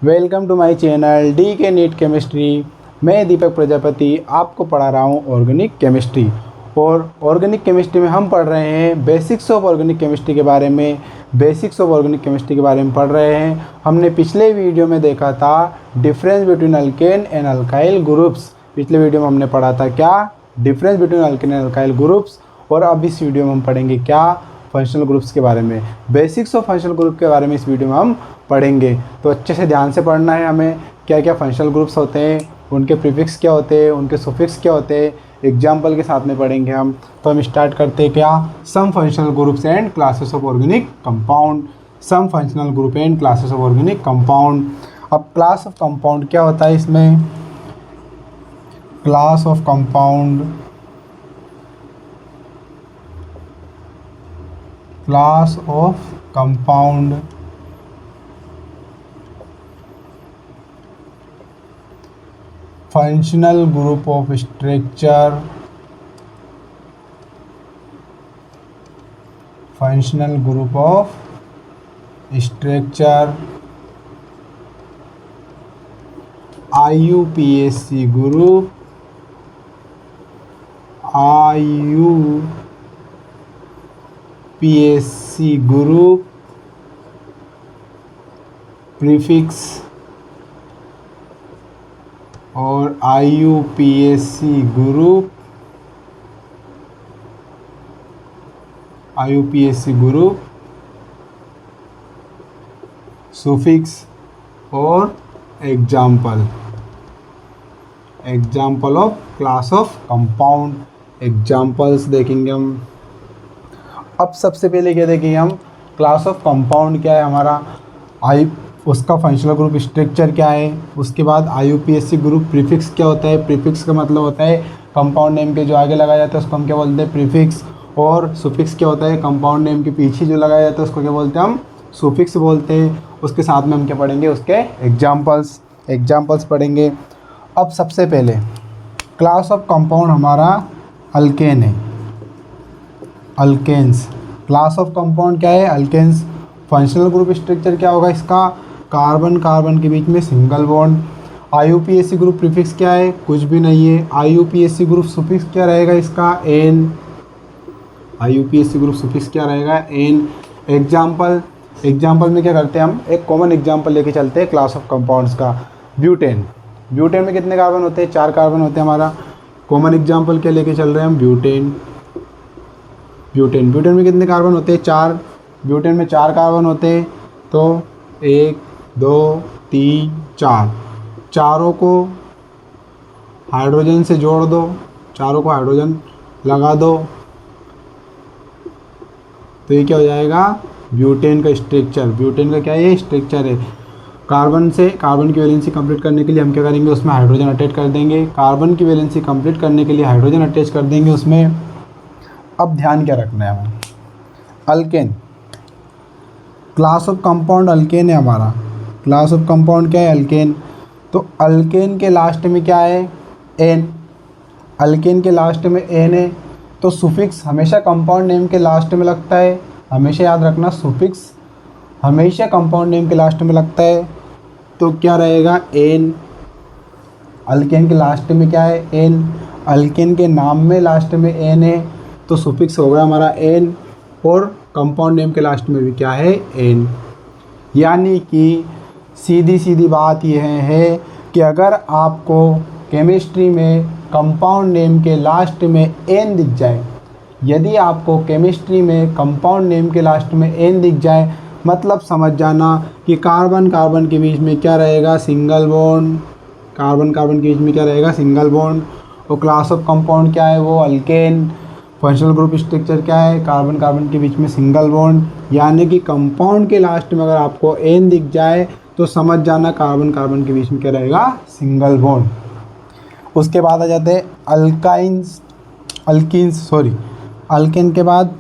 Welcome to my channel D K NEET chemistry. मैं दीपक प्रजापति आपको पढ़ा रहा हूँ ऑर्गेनिक केमिस्ट्री। और ऑर्गेनिक केमिस्ट्री में हम पढ़ रहे हैं बेसिक्स ऑफ ऑर्गेनिक केमिस्ट्री के बारे में। बेसिक्स ऑफ ऑर्गेनिक केमिस्ट्री के बारे में पढ़ रहे हैं। हमने पिछले वीडियो में देखा था difference between alkane and alkyl groups. पिछले वीडियो में हमने पढ़ा था क्या, difference between alkane and alkyl groups. और अब इस वीडियो में हम पढ़ेंगे क्या, फंक्शनल ग्रुप्स के बारे में। बेसिक्स ऑफ फंक्शनल ग्रुप के बारे में इस वीडियो में हम पढ़ेंगे। तो अच्छे से ध्यान से पढ़ना है हमें। क्या क्या फंक्शनल ग्रुप्स होते हैं, उनके प्रीफिक्स क्या होते हैं, उनके सुफिक्स क्या होते हैं, एग्जाम्पल के साथ में पढ़ेंगे हम। तो हम स्टार्ट करते हैं क्या, some functional groups and classes of organic compound. Some functional group and classes of organic compound. अब क्लास ऑफ कंपाउंड क्या होता है इसमें, class of compound, class of compound functional group of structure, functional group of structure, IUPAC group, IUPAC group, prefix और IUPAC group, IUPAC group, suffix और example, example of class of compound. Examples देखेंगे हम। अब सबसे पहले क्या देखेंगे हम, क्लास ऑफ कंपाउंड क्या है हमारा, उसका फंक्शनल ग्रुप स्ट्रक्चर क्या है। उसके बाद IUPAC ग्रुप प्रीफिक्स क्या होता है। प्रीफिक्स का मतलब होता है कंपाउंड नेम के जो आगे लगाया जाता है उसको हम क्या बोलते हैं, प्रीफिक्स। और सुफिक्स क्या होता है, कंपाउंड नेम के पीछे जो लगाया जाता है उसको क्या बोलते हैं, हम सुफिक्स बोलते हैं। उसके साथ में हम क्या पढ़ेंगे, उसके एग्जाम्पल्स पढ़ेंगे। अब सबसे पहले क्लास ऑफ कंपाउंड हमारा अल्केन है, अल्केन्स। क्लास ऑफ कंपाउंड क्या है, अल्केन्स। फंक्शनल ग्रुप स्ट्रक्चर क्या होगा इसका, कार्बन कार्बन के बीच में single bond. IUPAC group prefix क्या है, कुछ भी नहीं है। IUPAC ग्रुप सुफिक्स क्या रहेगा इसका, एन। IUPAC ग्रुप सुफिक्स क्या रहेगा, एन। एग्जाम्पल में क्या करते हैं हम, एक कॉमन एग्जाम्पल लेके चलते हैं क्लास ऑफ कंपाउंड्स का। ब्यूटेन। ब्यूटेन में कितने कार्बन होते हैं, 4 कार्बन होते हैं हमारा। कॉमन एग्जाम्पल क्या लेके चल रहे हैं हम, ब्यूटेन। ब्यूटेन में कितने कार्बन होते हैं, 4। ब्यूटेन में 4 कार्बन होते हैं। तो 1 2 3 4, चारों को हाइड्रोजन से जोड़ दो, चारों को हाइड्रोजन लगा दो, तो ये क्या हो जाएगा, ब्यूटेन का स्ट्रक्चर। ब्यूटेन का क्या है, ये स्ट्रक्चर है। कार्बन से कार्बन की वैलेंसी कंप्लीट करने के लिए हम क्या करेंगे, उसमें हाइड्रोजन अटैच कर देंगे। कार्बन की वैलेंसी कंप्लीट करने के लिए हाइड्रोजन अटैच कर देंगे उसमें। अब ध्यान क्या रखना है हमें, alkane, class of compound alkane है हमारा। क्लास ऑफ कंपाउंड क्या है, अल्केन। तो अल्केन के लास्ट में क्या है, एन। अल्केन के लास्ट में एन है, तो सुफिक्स हमेशा कंपाउंड नेम के लास्ट में लगता है। हमेशा याद रखना, सुफिक्स हमेशा कंपाउंड नेम के लास्ट में लगता है। तो क्या रहेगा, एन। अल्केन के लास्ट में क्या है, एन। अल्केन के नाम में लास्ट में एन है, तो सुफिक्स हो गया हमारा एन। और कंपाउंड नेम के लास्ट में भी क्या है, एन। यानी कि सीधी सीधी बात यह है कि अगर आपको केमिस्ट्री में कंपाउंड नेम के लास्ट में एन दिख जाए, यदि आपको केमिस्ट्री में कंपाउंड नेम के लास्ट में एन दिख जाए, मतलब समझ जाना कि कार्बन कार्बन के बीच में क्या रहेगा, सिंगल बॉन्ड। कार्बन कार्बन के बीच में क्या रहेगा, सिंगल बॉन्ड। और क्लास ऑफ कंपाउंड क्या है, वो अल्केन। फंक्शनल ग्रुप स्ट्रक्चर क्या है, कार्बन कार्बन के बीच में सिंगल बॉन्ड। यानी कि कंपाउंड के लास्ट में अगर आपको एन दिख जाए तो समझ जाना कार्बन कार्बन के बीच में क्या रहेगा, सिंगल बॉन्ड। उसके बाद आ जाते हैं अल्केन के बाद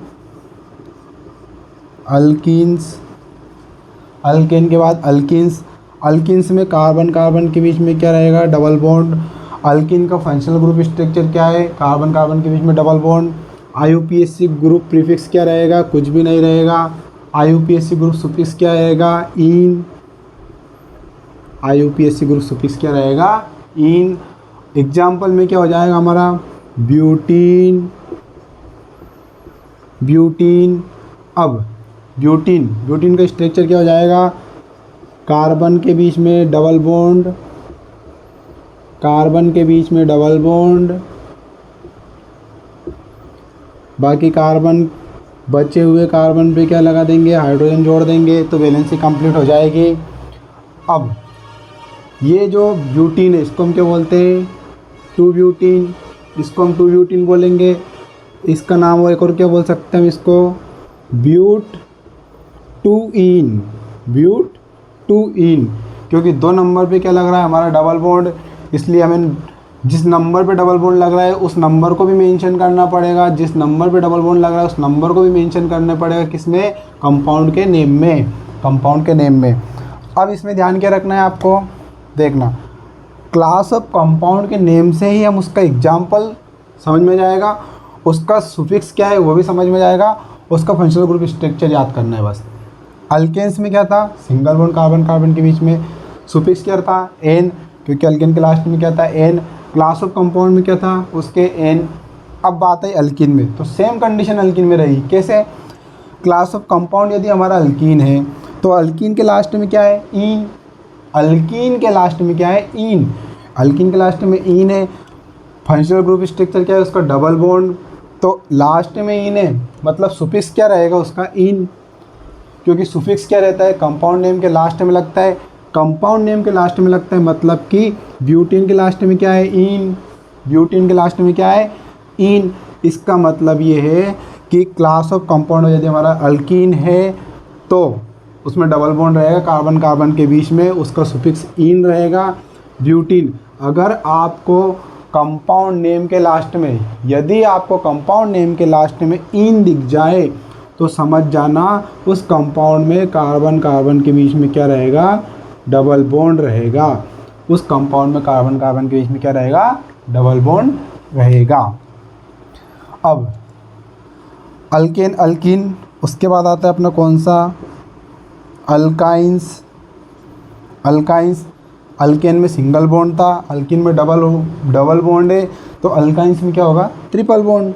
अल्किन्स में कार्बन कार्बन के बीच में क्या रहेगा, डबल बॉन्ड। अल्किन का फंक्शनल ग्रुप स्ट्रक्चर क्या है, कार्बन कार्बन के बीच में double bond. IUPAC group prefix क्या रहेगा, कुछ भी नहीं रहेगा। IUPAC ग्रुप सुफिक्स क्या रहेगा, इन। IUPAC ग्रुप सुफिक्स क्या रहेगा, इन। एग्जाम्पल में क्या हो जाएगा हमारा, ब्यूटीन, ब्यूटीन। अब ब्यूटीन का स्ट्रक्चर क्या हो जाएगा, कार्बन के बीच में डबल बॉन्ड, कार्बन के बीच में डबल बॉन्ड, बाकी कार्बन, बचे हुए कार्बन पे क्या लगा देंगे, हाइड्रोजन जोड़ देंगे, तो वैलेंसी कंप्लीट हो जाएगी। अब ये जो ब्यूटीन है इसको हम क्या बोलते हैं, 2 ब्यूटीन, इसको हम 2 ब्यूटीन बोलेंगे। इसका नाम और एक और क्या बोल सकते हैं हम इसको, ब्यूट 2 इन, ब्यूट 2 इन, क्योंकि 2 नंबर पे क्या लग रहा है हमारा डबल बॉन्ड, इसलिए हमें जिस नंबर पे डबल बॉन्ड लग रहा है उस नंबर को भी मेंशन करना पड़ेगा, जिस नंबर पे डबल बॉन्ड लग रहा है उस नंबर को भी मेंशन करना पड़ेगा, किसमें, कंपाउंड के नेम में, कंपाउंड के नेम में। अब इसमें ध्यान क्या रखना है आपको, देखना, क्लास ऑफ कंपाउंड के नेम से ही हम उसका एग्जाम्पल समझ में जाएगा, उसका सुफिक्स क्या है वो भी समझ में जाएगा, उसका फंक्शनल ग्रुप स्ट्रक्चर याद करना है बस। अल्केन्स में क्या था, सिंगल बॉन्ड कार्बन कार्बन के बीच में, सुफिक्स क्या था, एन, क्योंकि अल्केन के लास्ट में क्या था, एन। क्लास ऑफ कंपाउंड में क्या था, उसके एन। अब बात है अल्कीन में, तो सेम कंडीशन अल्कीन में रही, कैसे, क्लास ऑफ कंपाउंड यदि हमारा अल्कीन है तो अल्कीन के लास्ट में क्या है, ईन, अल्कीन के लास्ट में क्या है, ईन, अल्कीन के लास्ट में ईन है। फंक्शनल ग्रुप स्ट्रक्चर क्या है उसका, डबल बॉन्ड, तो लास्ट में ईन है, मतलब सुफिक्स क्या रहेगा उसका, ईन, क्योंकि सुफिक्स क्या रहता है, कंपाउंड नेम के लास्ट में लगता है, कंपाउंड नेम के लास्ट में लगता है, मतलब कि ब्यूटीन के लास्ट में क्या है, ईन, ब्यूटीन के लास्ट में क्या है, ईन। इसका मतलब ये है कि क्लास ऑफ कंपाउंड यदि हमारा अल्कीन है तो उसमें डबल बॉन्ड रहेगा कार्बन कार्बन के बीच में, उसका सुफिक्स ईन रहेगा। ब्यूटीन, अगर आपको कंपाउंड नेम के लास्ट में, यदि आपको कंपाउंड नेम के लास्ट में ईन दिख जाए तो समझ जाना उस कंपाउंड में कार्बन कार्बन के बीच में क्या रहेगा, डबल बॉन्ड रहेगा, उस कंपाउंड में कार्बन कार्बन के बीच में क्या रहेगा, डबल बॉन्ड रहेगा। अब अल्केन, अल्कीन, उसके बाद आता है अपना कौन सा, अल्काइंस, अल्काइंस। अल्केन में सिंगल बॉन्ड था, अल्कीन में डबल बॉन्ड है, तो अल्काइंस में क्या होगा, ट्रिपल बॉन्ड।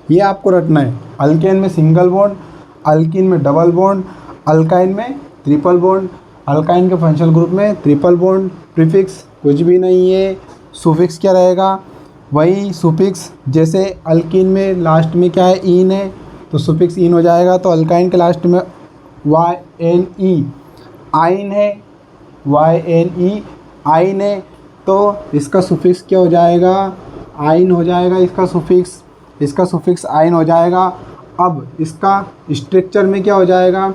ये आपको रटना है, अल्केन में सिंगल बॉन्ड, अल्कीन में डबल बॉन्ड, अल्काइन में ट्रिपल बॉन्ड। अल्काइन के फंक्शनल ग्रुप में ट्रिपल बॉन्ड, प्रीफिक्स कुछ भी नहीं है, सुफिक्स क्या रहेगा, वही सुफिक्स, जैसे अल्कीन में लास्ट में क्या है, ईन है, तो सुफिक्स ईन हो जाएगा, तो अल्काइन के लास्ट में YNE, आइन है, YNE, आइन है, तो इसका सुफिक्स क्या हो जाएगा, आइन हो जाएगा, इसका सुफिक्स आइन हो जाएगा। अब इसका स्ट्रक्चर में क्या हो जाएगा,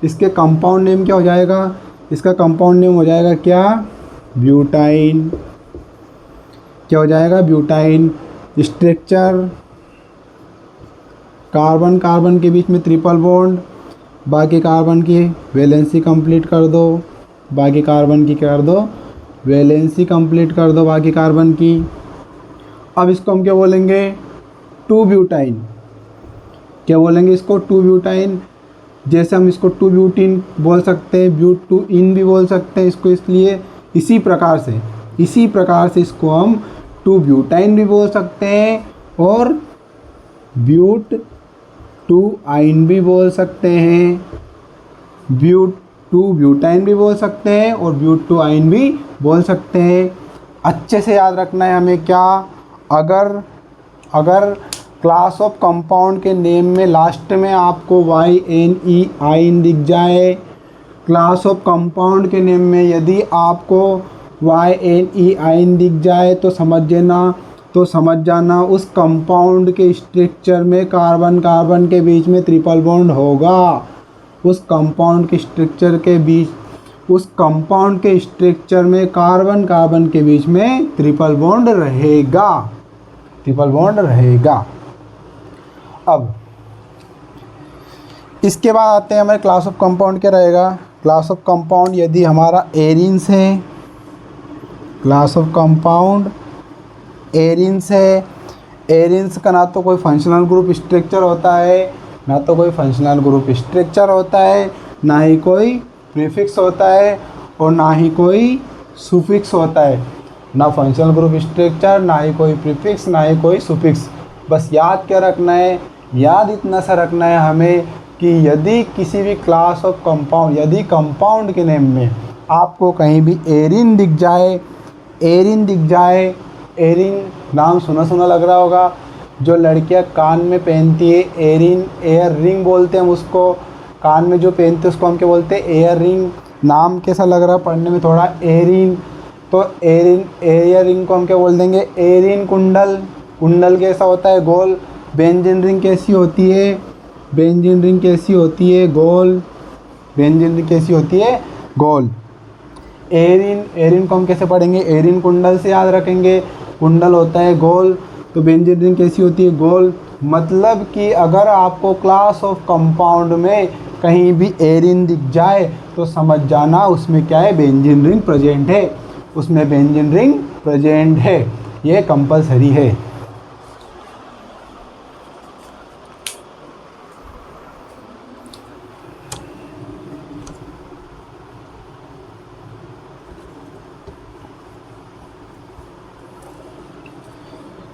इसके कंपाउंड नेम क्या हो जाएगा, इसका कंपाउंड नेम हो जाएगा क्या, ब्यूटाइन, क्या हो जाएगा, ब्यूटाइन। स्ट्रक्चर, कार्बन कार्बन के बीच में ट्रिपल बॉन्ड, बाकी कार्बन की वैलेंसी कंप्लीट कर दो, बाकी कार्बन की कर दो वैलेंसी कंप्लीट कर दो बाकी कार्बन की। अब इसको हम क्या बोलेंगे, 2 ब्यूटाइन, क्या बोलेंगे इसको, 2 ब्यूटाइन। जैसे हम इसको 2 ब्यूटीन बोल सकते हैं, ब्यूट 2 इन भी बोल सकते हैं इसको, इसलिए इसी प्रकार से इसको हम 2 ब्यूटाइन भी बोल सकते हैं और ब्यूट 2 आइन भी बोल सकते हैं, ब्यूट 2 ब्यूटाइन भी बोल सकते हैं और ब्यूट 2 आइन भी बोल सकते हैं। अच्छे से याद रखना है हमें क्या, अगर क्लास ऑफ कंपाउंड के नेम में लास्ट में आपको YNE आइन दिख जाए, क्लास ऑफ कंपाउंड के नेम में यदि आपको YNE आइन दिख जाए तो समझ जाना उस कंपाउंड के स्ट्रक्चर में कार्बन कार्बन के बीच में ट्रिपल बॉन्ड होगा, उस कंपाउंड के स्ट्रक्चर में कार्बन कार्बन के बीच में ट्रिपल बॉन्ड रहेगा। अब इसके बाद आते हैं हमारे क्लास ऑफ कंपाउंड क्या रहेगा। क्लास ऑफ कंपाउंड यदि हमारा एरिन्स है, क्लास ऑफ कंपाउंड एरिन्स है, एरिन्स का ना तो कोई फंक्शनल ग्रुप स्ट्रक्चर होता है, ना ही कोई प्रीफिक्स होता है और ना ही कोई सुफिक्स होता है। ना फंक्शनल ग्रुप स्ट्रक्चर, ना ही कोई प्रीफिक्स, ना ही कोई सुफिक्स। बस याद क्या रखना है, याद इतना सा रखना है हमें कि यदि किसी भी क्लास ऑफ कंपाउंड, यदि कंपाउंड के नेम में आपको कहीं भी एरिन दिख जाए, एरिन दिख जाए, एरिन नाम सुना सुना लग रहा होगा, जो लड़कियां कान में पहनती है एरिन, एयर रिंग बोलते हैं हम उसको, कान में जो पहनते हैं उसको हम क्या बोलते हैं, एयर रिंग। नाम कैसा लग रहा है पढ़ने में थोड़ा, एरिन, तो एरिन, एयर रिंग को हम क्या बोल देंगे, एरिन कुंडल। कुंडल कैसा होता है, गोल। बेंजीन रिंग कैसी होती है, बेंजीन रिंग कैसी होती है, गोल। बेंजीन रिंग कैसी होती है, गोल। एरिन, एरिन को हम कैसे पढ़ेंगे, एरिन कुंडल से याद रखेंगे, कुंडल होता है गोल। तो बेंजीन रिंग कैसी होती है, गोल। मतलब कि अगर आपको क्लास ऑफ कंपाउंड में कहीं भी एरिन दिख जाए तो समझ जाना उसमें क्या है, बेंजीन रिंग प्रेजेंट है, उसमें बेंजीन रिंग प्रेजेंट है, ये कंपलसरी है।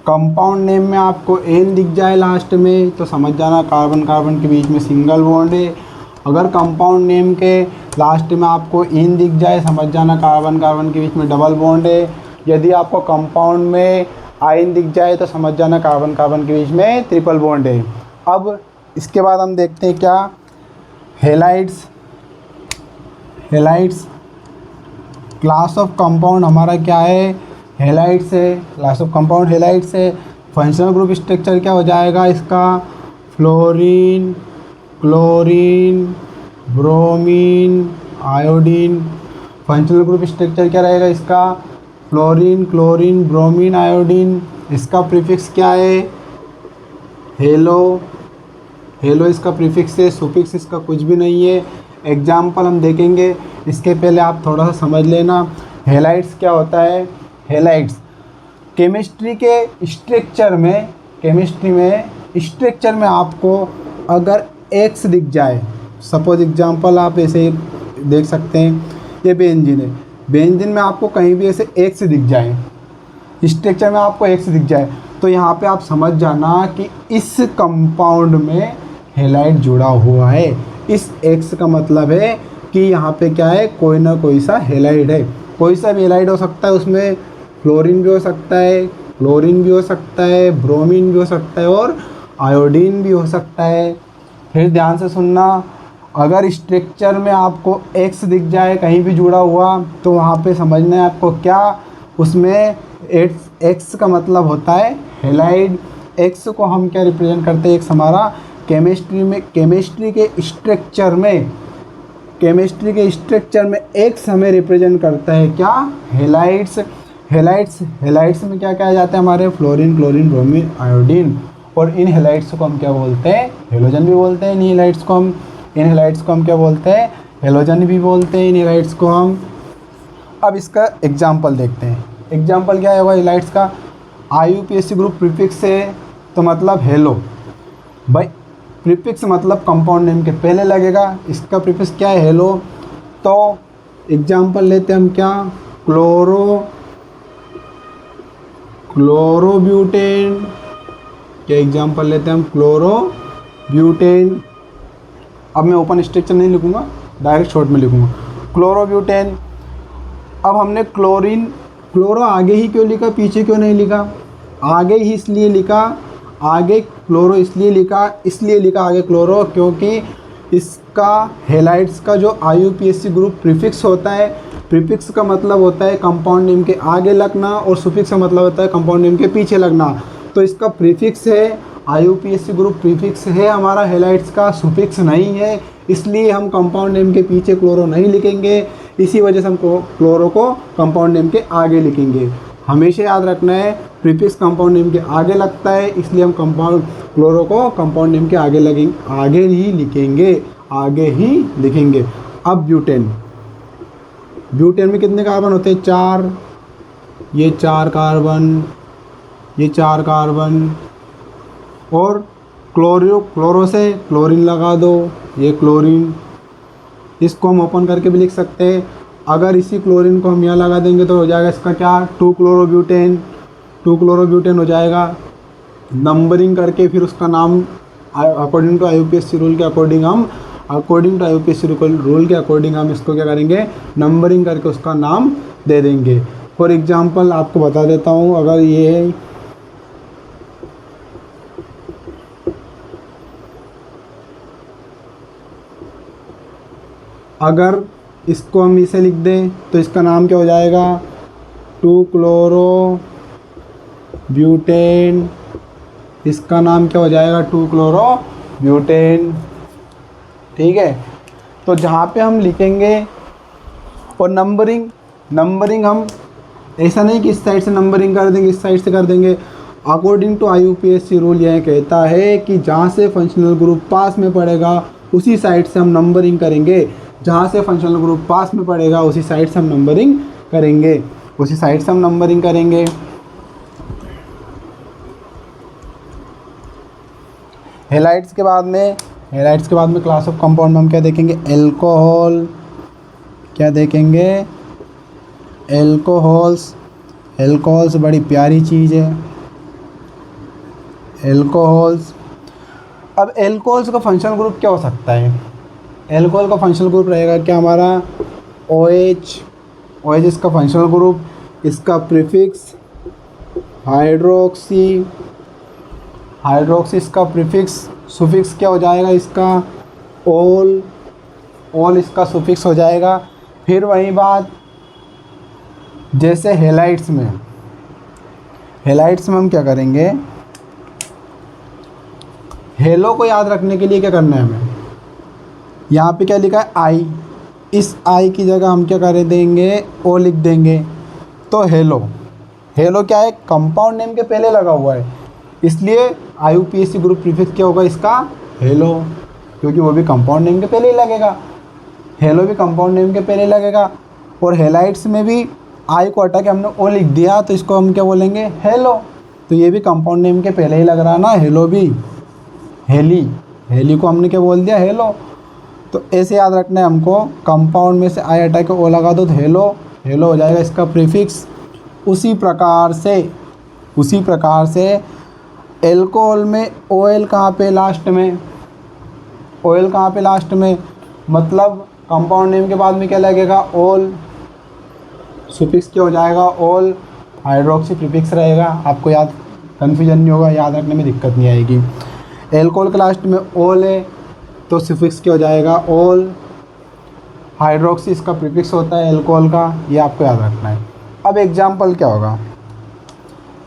कंपाउंड नेम में आपको एन दिख जाए लास्ट में तो समझ जाना कार्बन कार्बन के बीच में सिंगल बॉन्ड है। अगर कंपाउंड नेम के लास्ट में आपको इन दिख जाए समझ जाना कार्बन कार्बन के बीच में डबल बॉन्ड है। यदि आपको कंपाउंड में आइन दिख जाए तो समझ जाना कार्बन कार्बन के बीच में ट्रिपल बॉन्ड है। अब इसके बाद हम देखते हैं क्या, halides. Halides class of compound हमारा क्या है, हेलाइड्स है। क्लास ऑफ कंपाउंड हेलाइड्स है। फंक्शनल ग्रुप स्ट्रक्चर क्या हो जाएगा इसका, fluorine, chlorine, bromine, iodine. Functional group structure क्या रहेगा इसका, फ्लोरीन, क्लोरीन, ब्रोमीन, आयोडीन। इसका प्रीफिक्स क्या है, हेलो। हेलो इसका प्रीफिक्स है, सुफिक्स इसका कुछ भी नहीं है। एग्जाम्पल हम देखेंगे, इसके पहले आप थोड़ा सा समझ लेना हेलाइड्स क्या होता है। हेलाइड्स केमिस्ट्री के स्ट्रक्चर में, केमिस्ट्री में स्ट्रक्चर में आपको अगर एक्स दिख जाए, सपोज एग्जांपल आप ऐसे देख सकते हैं, ये बेंजीन है, बेंजीन में आपको कहीं भी ऐसे एक्स दिख जाए, स्ट्रक्चर में आपको एक्स दिख जाए तो यहाँ पे आप समझ जाना कि इस कंपाउंड में हेलाइड जुड़ा हुआ है। इस एक्स का मतलब है कि यहाँ पे क्या है, कोई ना कोई सा हेलाइड है। कोई सा भी हेलाइड हो सकता है, उसमें फ्लोरीन भी हो सकता है, क्लोरीन भी हो सकता है, ब्रोमीन भी हो सकता है और आयोडीन भी हो सकता है। फिर ध्यान से सुनना, अगर स्ट्रक्चर में आपको एक्स दिख जाए कहीं भी जुड़ा हुआ तो वहाँ पे समझना है आपको क्या, उसमें एक्स का मतलब होता है हेलाइड। एक्स को हम क्या रिप्रेजेंट करते हैं, एक्स हमारा केमिस्ट्री में, केमिस्ट्री के स्ट्रक्चर में, केमिस्ट्री के स्ट्रक्चर में एक्स हमें रिप्रेजेंट करता है क्या, हेलाइड्स। हेलाइड्स, हेलाइड्स में क्या कहा जाता है हमारे, फ्लोरीन, क्लोरीन, ब्रोमीन, आयोडीन। और इन हेलाइड्स को हम क्या बोलते हैं, हेलोजन भी बोलते हैं। इन हेलाइड्स को हम, इन हेलाइड्स को हम क्या बोलते हैं, हेलोजन भी बोलते हैं इन हेलाइड्स को हम। अब इसका एग्जाम्पल देखते हैं। एग्जाम्पल क्या होगा हेलाइड्स का, IUPAC ग्रुप प्रीफिक्स है तो मतलब हेलो। भाई प्रीफिक्स मतलब कंपाउंड नेम के पहले लगेगा, इसका प्रीफिक्स क्या है, हेलो। तो एग्जाम्पल लेते हैं हम क्या, क्लोरोब्यूटेन। क्या एग्जाम्पल लेते हैं हम, क्लोरोब्यूटेन। अब मैं ओपन स्ट्रक्चर नहीं लिखूंगा, डायरेक्ट शॉर्ट में लिखूंगा, क्लोरोब्यूटेन। अब हमने क्लोरीन, क्लोरो आगे ही क्यों लिखा, पीछे क्यों नहीं लिखा, आगे ही इसलिए लिखा, आगे क्लोरो इसलिए लिखा आगे क्लोरो, क्योंकि इसका हेलाइड्स का जो IUPAC ग्रुप प्रीफिक्स होता है, प्रीफिक्स का मतलब होता है कंपाउंड नेम के आगे लगना और सुफिक्स का मतलब होता है कंपाउंड नेम के पीछे लगना। तो इसका प्रीफिक्स है, IUPAC ग्रुप प्रीफिक्स है हमारा हेलाइड्स का, सुफिक्स नहीं है, इसलिए हम कंपाउंड नेम के पीछे क्लोरो नहीं लिखेंगे। इसी वजह से हम क्लोरो को कंपाउंड नेम के आगे लिखेंगे। हमेशा याद रखना है प्रीफिक्स कंपाउंड नेम के आगे लगता है, इसलिए हम कंपाउंड क्लोरो को कंपाउंड नेम के आगे लगेंगे, आगे ही लिखेंगे, आगे ही लिखेंगे। अब ब्यूटेन, ब्यूटेन में कितने कार्बन होते हैं, 4। ये 4 कार्बन, ये 4 कार्बन। और क्लोरो से क्लोरीन लगा दो, ये क्लोरीन। इसको हम ओपन करके भी लिख सकते हैं। अगर इसी क्लोरीन को हम यहाँ लगा देंगे तो हो जाएगा इसका क्या, 2-क्लोरोब्यूटेन, 2-क्लोरोब्यूटेन हो जाएगा। नंबरिंग करके फिर उसका नाम अकॉर्डिंग टू IUPAC रूल के अकॉर्डिंग हम इसको क्या करेंगे, नंबरिंग करके उसका नाम दे देंगे। फॉर एग्जांपल आपको बता देता हूँ, अगर ये अगर इसको हम इसे लिख दें तो इसका नाम क्या हो जाएगा, 2-क्लोरोब्यूटेन, इसका नाम क्या हो जाएगा, 2-क्लोरोब्यूटेन। ठीक है, तो जहाँ पे हम लिखेंगे और नंबरिंग हम ऐसा नहीं कि इस साइड से नंबरिंग कर देंगे, इस साइड से कर देंगे। अकॉर्डिंग टू IUPAC रूल यह कहता है कि जहाँ से फंक्शनल ग्रुप पास में पड़ेगा उसी साइड से हम नंबरिंग करेंगे, जहाँ से फंक्शनल ग्रुप पास में पड़ेगा उसी साइड से हम नंबरिंग करेंगे, हेलाइड्स के बाद में क्लास ऑफ कंपाउंड में हम क्या देखेंगे, एल्कोहल, क्या देखेंगे, एल्कोहल्स बड़ी प्यारी चीज़ है, एल्कोहल्स। अब एल्कोहल्स का फंक्शनल ग्रुप क्या हो सकता है, एल्कोहल का फंक्शनल ग्रुप रहेगा क्या हमारा, OH इसका फंक्शनल ग्रुप, इसका प्रीफिक्स हाइड्रोक्सी इसका प्रीफिक्स, सुफिक्स क्या हो जाएगा इसका, ओल इसका सुफिक्स हो जाएगा। फिर वही बात जैसे हेलाइड्स में हम क्या करेंगे, हेलो को याद रखने के लिए क्या करना है हमें, यहाँ पे क्या लिखा है आई, इस आई की जगह हम क्या कर देंगे, ओ लिख देंगे। तो हेलो क्या है, कंपाउंड नेम के पहले लगा हुआ है, इसलिए IUPAC ग्रुप प्रीफिक्स क्या होगा इसका, हेलो, क्योंकि वो भी कंपाउंड नेम के पहले ही लगेगा, हेलो भी कंपाउंड नेम के पहले लगेगा। और हेलाइड्स में भी आई को हटा के हमने ओ लिख दिया तो इसको हम क्या बोलेंगे, हेलो, तो ये भी कंपाउंड नेम के पहले ही लग रहा ना, हेलो भी, हेली को हमने क्या बोल दिया, हेलो। तो ऐसे याद रखना है हमको, कंपाउंड में से आई हटा के ओ लगा दो तो हेलो हो जाएगा इसका प्रीफिक्स। उसी प्रकार से एल्कोहल में OL कहाँ पे लास्ट में, मतलब कंपाउंड नेम के बाद में क्या लगेगा, ओल, सुफिक्स क्या हो जाएगा, ओल, हाइड्रोक्सी प्रीफिक्स रहेगा। आपको कन्फ्यूजन नहीं होगा, याद रखने में दिक्कत नहीं आएगी। एल्कोहल के लास्ट में ओल है तो सुफिक्स क्या हो जाएगा, ओल, हाइड्रोक्सी इसका प्रीफिक्स होता है एल्कोहल का, ये आपको याद रखना है। अब एग्जाम्पल क्या होगा,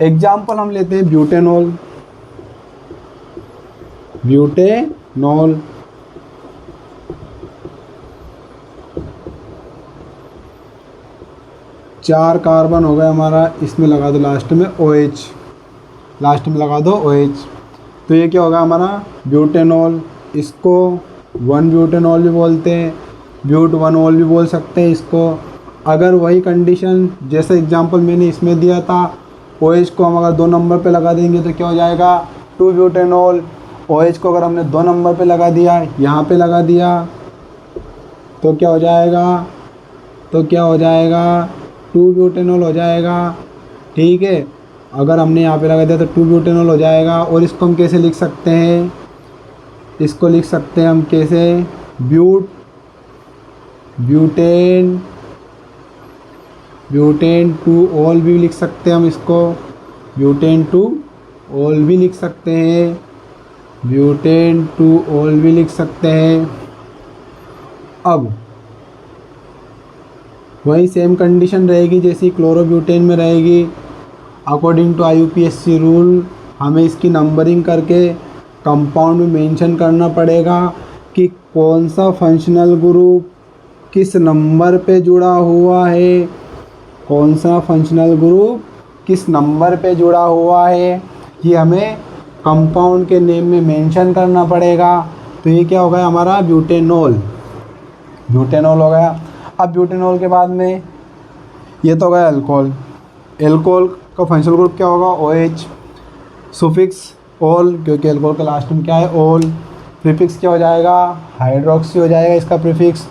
एग्जाम्पल हम लेते हैं ब्यूटेनॉल। 4 कार्बन हो गया हमारा, इसमें लगा दो लास्ट में OH, तो ये क्या होगा हमारा ब्यूटेनॉल। इसको 1 ब्यूटेनॉल भी बोलते हैं, ब्यूट 1-ऑल भी बोल सकते हैं इसको। अगर वही कंडीशन जैसे एग्जांपल मैंने इसमें दिया था, OH को हम अगर 2 नंबर पे लगा देंगे तो क्या हो जाएगा, 2 ब्यूटेनॉल। OH को अगर हमने 2 नंबर पे लगा दिया, यहाँ पे लगा दिया तो क्या हो जाएगा, 2 ब्यूटेनॉल हो जाएगा। ठीक है, अगर हमने यहाँ पे लगा दिया तो 2 ब्यूटेनॉल हो जाएगा। और इसको हम कैसे लिख सकते हैं, इसको लिख सकते हैं हम कैसे, ब्यूटेन 2-ऑल भी लिख सकते हैं हम इसको, ब्यूटेन 2-ऑल भी लिख सकते हैं, अब वही सेम कंडीशन रहेगी जैसी क्लोरोब्यूटेन में रहेगी। अकॉर्डिंग टू IUPAC रूल हमें इसकी नंबरिंग करके कंपाउंड में मेंशन करना पड़ेगा कि कौन सा फंक्शनल ग्रुप किस नंबर पे जुड़ा हुआ है, ये हमें कंपाउंड के नेम में मेंशन करना पड़ेगा। तो ये क्या हो गया हमारा, ब्यूटेनॉल हो गया। अब ब्यूटेनॉल के बाद में ये तो हो गया एल्कोहल का फंक्शनल ग्रुप क्या होगा, OH, सुफिक्स ऑल, क्योंकि एल्कोहल के लास्ट में क्या है, ऑल, प्रीफिक्स क्या हो जाएगा, हाइड्रोक्सी हो जाएगा इसका प्रीफिक्स।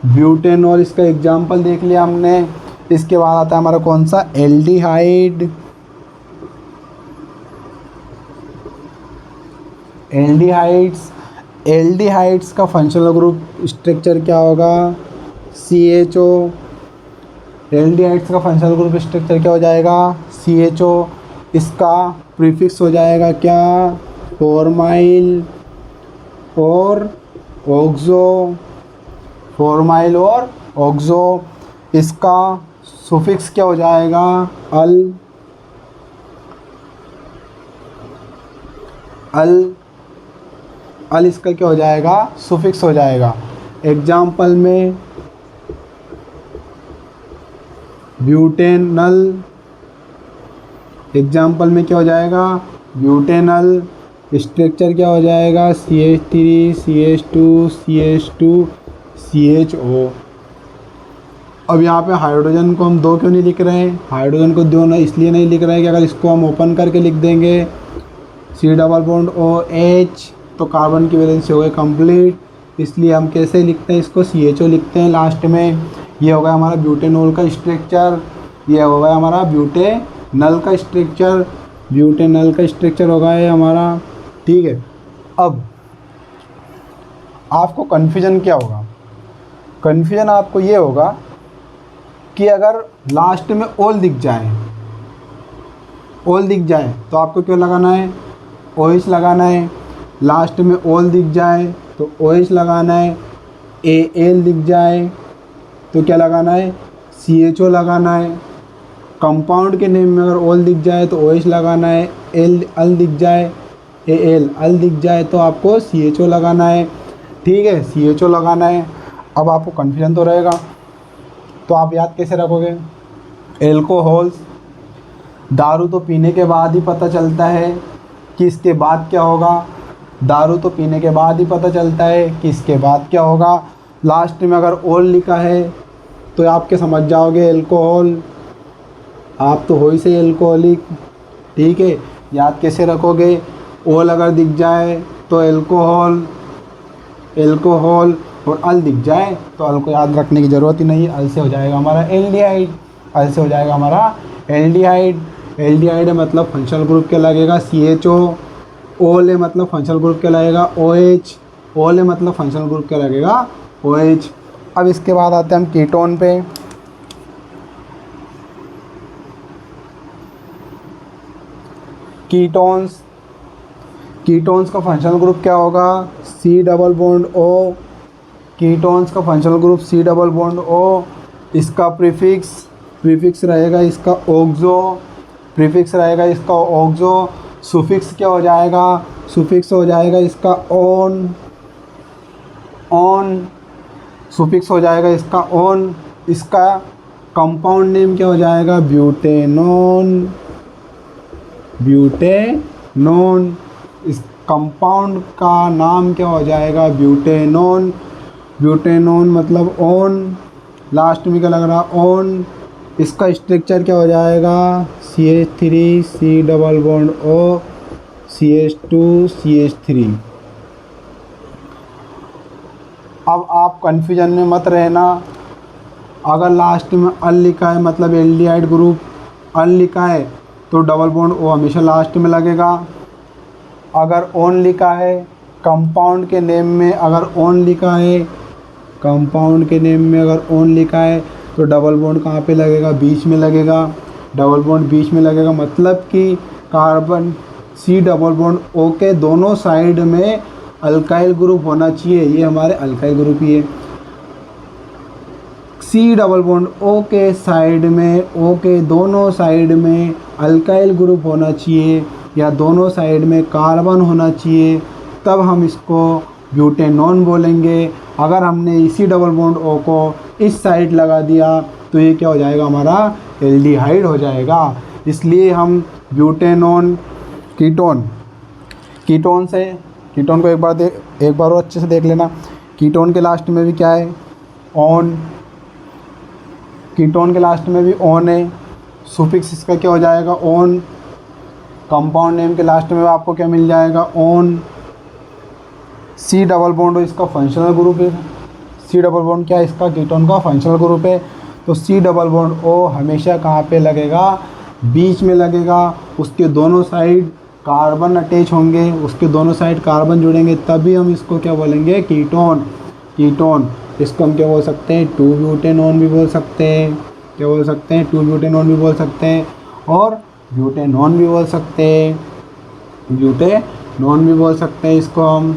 ब्यूटेनॉल इसका एग्जाम्पल देख लिया हमने। इसके बाद आता है हमारा कौन सा, एल्डिहाइड। एल्डिहाइड्स का फंक्शनल ग्रुप स्ट्रक्चर क्या होगा, CHO। एल्डिहाइड्स का फंक्शनल ग्रुप स्ट्रक्चर क्या हो जाएगा, CHO। इसका प्रीफिक्स हो जाएगा क्या, फॉर्माइल और ऑक्सो, फॉर्माइल और ऑक्सो। इसका सुफिक्स क्या हो जाएगा, अल। अल इसका क्या हो जाएगा, सुफिक्स हो जाएगा। एग्जाम्पल में ब्यूटेनल, एग्जाम्पल में क्या हो जाएगा, ब्यूटेनल। स्ट्रक्चर क्या हो जाएगा, CH3 CH2 CH2 CHO। अब यहाँ पे हाइड्रोजन को हम दो क्यों नहीं लिख रहे हैं, हाइड्रोजन को दो ना इसलिए नहीं लिख रहे हैं कि अगर इसको हम ओपन करके लिख देंगे C डबल बॉन्ड OH तो कार्बन की वैलेंसी हो गई कंप्लीट, इसलिए हम कैसे लिखते हैं इसको, CHO लिखते हैं लास्ट में। ये हो गया हमारा ब्यूटेनॉल का स्ट्रक्चर, ये हो गया हमारा ब्यूटेनल का स्ट्रक्चर, ब्यूटेनल का स्ट्रक्चर हो गया है हमारा, ठीक है। अब आपको कन्फ्यूजन क्या होगा, कन्फ्यूजन आपको ये होगा कि अगर लास्ट में ओल दिख जाए, ओल दिख जाए तो आपको क्यों लगाना है, OH लगाना है। लास्ट में ओल दिख जाए तो OH लगाना है। AL दिख जाए तो क्या लगाना है, CHO लगाना है। कंपाउंड के नेम में अगर ओल दिख जाए तो OH लगाना है। अल दिख जाए, AL अल दिख जाए तो आपको CHO लगाना है, ठीक है, CHO लगाना है। अब आपको कन्फ्यूजन तो रहेगा, तो आप याद कैसे रखोगे, एल्कोहल्स। दारू तो पीने के बाद ही पता चलता है कि इसके बाद क्या होगा, दारू तो पीने के बाद ही पता चलता है कि इसके बाद क्या होगा। लास्ट में अगर ओल लिखा है तो आप क्या समझ जाओगे, एल्कोहल। आप तो हो ही से एल्कोहलिक, ठीक है। याद कैसे रखोगे, ओल अगर दिख जाए तो एल्कोहल, एल्कोहल, और अल दिख जाए तो अल को याद रखने की ज़रूरत ही नहीं है, अल से हो जाएगा हमारा एल्डिहाइड, अल से हो जाएगा हमारा एल्डिहाइड। एल्डिहाइड है मतलब फंक्शनल ग्रुप क्या लगेगा, CHO। ओल है मतलब फंक्शनल ग्रुप क्या लगेगा, OH। ओल है मतलब फंक्शनल ग्रुप क्या लगेगा, OH। अब इसके बाद आते हैं हम कीटोन पे। कीटोन्स, कीटोन्स का फंक्शनल ग्रुप क्या होगा, C double bond O। Ketones का functional group C double bond O। इसका प्रीफिक्स रहेगा इसका ऑक्सो, प्रीफिक्स रहेगा इसका ऑक्सो। सुफिक्स क्या हो जाएगा, सुफिक्स हो जाएगा इसका ऑन, सुफिक्स हो जाएगा इसका ऑन। इसका कंपाउंड नेम क्या हो जाएगा, ब्यूटेनॉन, ब्यूटेनॉन। इस कंपाउंड का नाम क्या हो जाएगा, ब्यूटेनॉन। ब्यूटेनॉन मतलब ऑन, लास्ट में क्या लग रहा, ऑन। इसका स्ट्रक्चर क्या हो जाएगा, CH3 C double bond O CH2 CH3। अब आप कन्फ्यूजन में मत रहना, अगर लास्ट में अल लिखा है मतलब एल्डिहाइड ग्रुप, अल लिखा है तो डबल बॉन्ड O हमेशा लास्ट में लगेगा। अगर ऑन लिखा है कंपाउंड के नेम में, अगर ऑन लिखा है कंपाउंड के नेम में अगर ऑन लिखा है तो डबल बॉन्ड कहाँ पे लगेगा, बीच में लगेगा, डबल बॉन्ड बीच में लगेगा। मतलब कि carbon C double bond O के दोनों साइड में अल्काइल ग्रुप होना चाहिए, ये हमारे अल्काइल ग्रुप ही है। C डबल बॉन्ड O के साइड में, O के दोनों साइड में अल्काइल ग्रुप होना चाहिए या दोनों साइड में कार्बन होना चाहिए, तब हम इसको ब्यूटेनॉन बोलेंगे। अगर हमने इसी डबल बॉन्ड O को इस साइड लगा दिया तो ये क्या हो जाएगा, हमारा एल्डिहाइड हो जाएगा। इसलिए हम ब्यूटेनॉन, कीटोन से, कीटोन को एक बार और अच्छे से देख लेना। कीटोन के लास्ट में भी क्या है, ऑन। कीटोन के लास्ट में भी ऑन है, सुफिक्स इसका क्या हो जाएगा, ऑन। कंपाउंड नेम के लास्ट में आपको क्या मिल जाएगा, ऑन। C डबल बॉन्ड इसका फंक्शनल ग्रुप है, सी डबल बॉन्ड क्या है, इसका कीटोन का फंक्शनल ग्रुप है। तो सी डबल बॉन्ड ओ हमेशा कहाँ पे लगेगा, बीच में लगेगा। उसके दोनों साइड कार्बन अटैच होंगे, उसके दोनों साइड कार्बन जुड़ेंगे, तभी हम इसको क्या बोलेंगे, कीटोन। कीटोन इसको हम क्या बोल सकते हैं, 2 ब्यूटेनॉन भी बोल सकते हैं। क्या बोल सकते हैं, 2 ब्यूटेनॉन भी बोल सकते हैं और ब्यूटेनॉन भी बोल सकते हैं, ब्यूटेनॉन भी बोल सकते हैं इसको हम।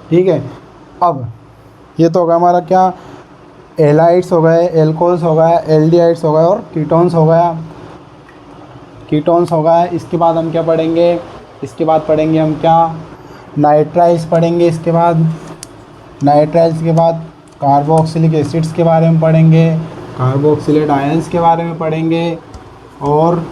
ठीक है, अब ये तो होगा हमारा क्या, एलाइड्स हो गए, एल्कोहल्स हो गया, एल्डिहाइड्स हो गए और कीटोन्स हो गया, कीटोन्स हो गया। इसके बाद हम क्या पढ़ेंगे, इसके बाद पढ़ेंगे हम क्या, नाइट्राइल्स पढ़ेंगे। इसके बाद नाइट्राइल्स के बाद कार्बोक्सिलिक एसिड्स के बारे में पढ़ेंगे, कार्बोक्सिलेट आयंस के बारे में पढ़ेंगे और